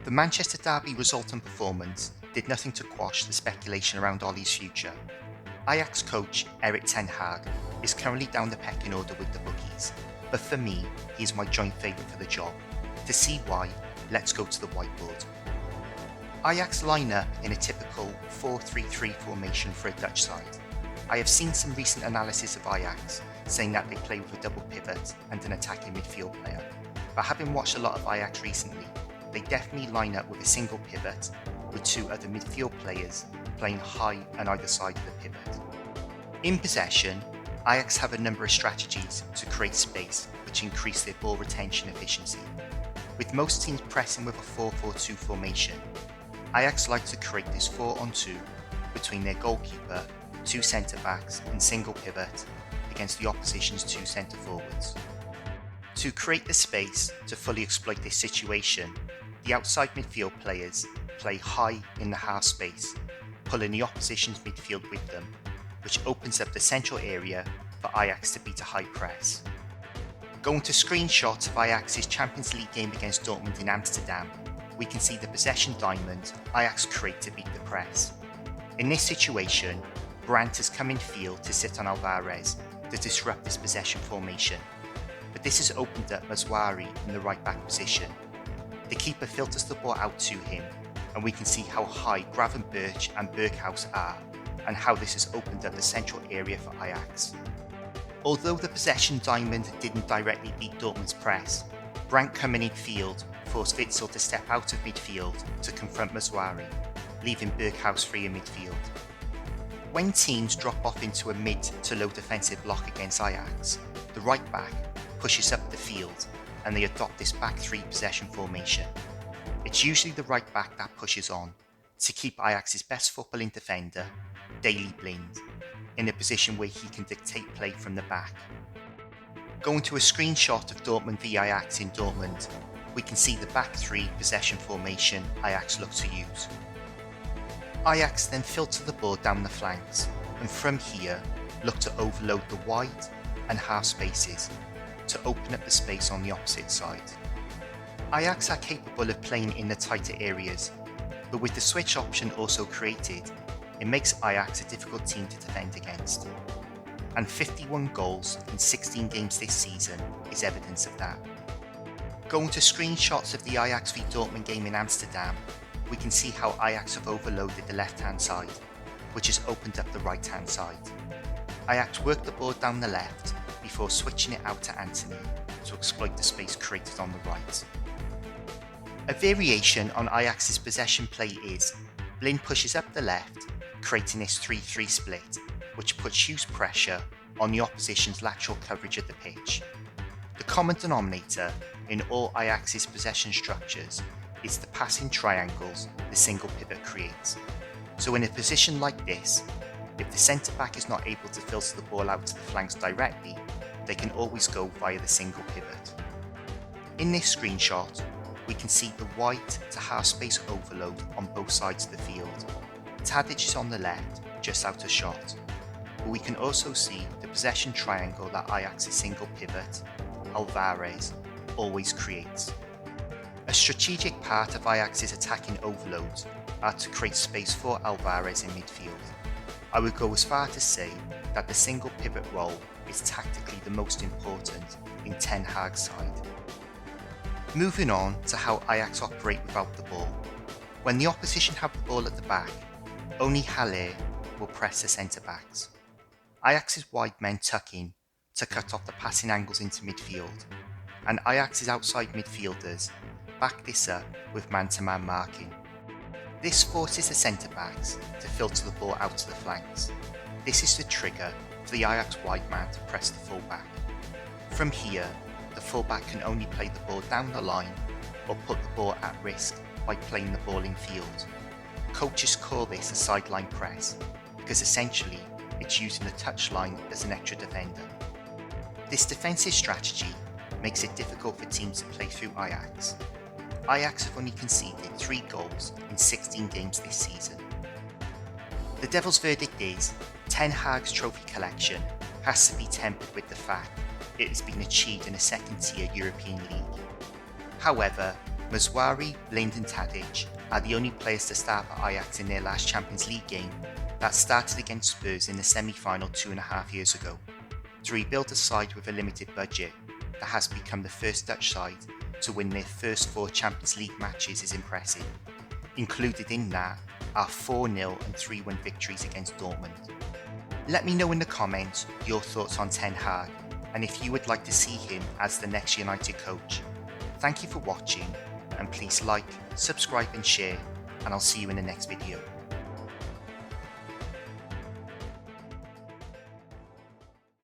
The Manchester derby result and performance did nothing to quash the speculation around Ole's future. Ajax coach Erik Ten Hag is currently down the pecking order with the bookies, but for me, he is my joint favourite for the job. To see why, let's go to the whiteboard. Ajax line up in a typical 4-3-3 formation for a Dutch side. I have seen some recent analysis of Ajax saying that they play with a double pivot and an attacking midfield player, but having watched a lot of Ajax recently, they definitely line up with a single pivot with two other midfield players playing high on either side of the pivot. In possession, Ajax have a number of strategies to create space which increase their ball retention efficiency. With most teams pressing with a 4-4-2 formation, Ajax like to create this 4-on-2 between their goalkeeper, two centre-backs and single pivot against the opposition's two centre-forwards. To create the space to fully exploit this situation, the outside midfield players play high in the half space, pulling the opposition's midfield with them, which opens up the central area for Ajax to beat a high press. Going to screenshots of Ajax's Champions League game against Dortmund in Amsterdam, we can see the possession diamond Ajax create to beat the press. In this situation, Brandt has come in field to sit on Alvarez to disrupt this possession formation, but this has opened up Mazwari in the right back position. The keeper filters the ball out to him, and we can see how high Gravenberch and Berghuis are, and how this has opened up the central area for Ajax. Although the possession diamond didn't directly beat Dortmund's press, Brandt coming in field forced Witsel to step out of midfield to confront Mazwari, leaving Berghuis free in midfield. When teams drop off into a mid to low defensive block against Ajax, the right back pushes up the field and they adopt this back three possession formation. It's usually the right back that pushes on to keep Ajax's best footballing defender, Daley Blind, in a position where he can dictate play from the back. Going to a screenshot of Dortmund v Ajax in Dortmund, we can see the back three possession formation Ajax look to use. Ajax then filter the ball down the flanks, and from here look to overload the wide and half spaces to open up the space on the opposite side. Ajax are capable of playing in the tighter areas, but with the switch option also created, it makes Ajax a difficult team to defend against. And 51 goals in 16 games this season is evidence of that. Going to screenshots of the Ajax v Dortmund game in Amsterdam, we can see how Ajax have overloaded the left-hand side, which has opened up the right-hand side. Ajax work the ball down the left before switching it out to Antony to exploit the space created on the right. A variation on Ajax's possession play is Blind pushes up the left, creating this 3-3 split, which puts huge pressure on the opposition's lateral coverage of the pitch. The common denominator in all Ajax's possession structures is the passing triangles the single pivot creates. So in a position like this, if the centre-back is not able to filter the ball out to the flanks directly, they can always go via the single pivot. In this screenshot, we can see the wide to half space overload on both sides of the field. Tadic is on the left, just out of shot, but we can also see the possession triangle that Ajax's single pivot, Alvarez, always creates. A strategic part of Ajax's attacking overloads are to create space for Alvarez in midfield. I would go as far to say that the single pivot role is tactically the most important in Ten Hag's side. Moving on to how Ajax operate without the ball. When the opposition have the ball at the back, only Haller will press the centre-backs. Ajax's wide men tuck in to cut off the passing angles into midfield, and Ajax's outside midfielders back this up with man-to-man marking. This forces the centre-backs to filter the ball out to the flanks. This is the trigger for the Ajax wide man to press the full-back. From here, the full-back can only play the ball down the line or put the ball at risk by playing the ball in field. Coaches call this a sideline press because essentially it's using the touchline as an extra defender. This defensive strategy makes it difficult for teams to play through Ajax. Ajax have only conceded 3 goals in 16 games this season. The Devil's verdict is Ten Hag's trophy collection has to be tempered with the fact it has been achieved in a second-tier European league. However, Mazwari, Blind and Tadic are the only players to start for Ajax in their last Champions League game that started against Spurs in the semi-final 2.5 years ago. To rebuild a side with a limited budget that has become the first Dutch side to win their first 4 Champions League matches is impressive. Included in that are 4-0 and 3-1 victories against Dortmund. Let me know in the comments your thoughts on Ten Hag and if you would like to see him as the next United coach. Thank you for watching, and please like, subscribe and share, and I'll see you in the next video.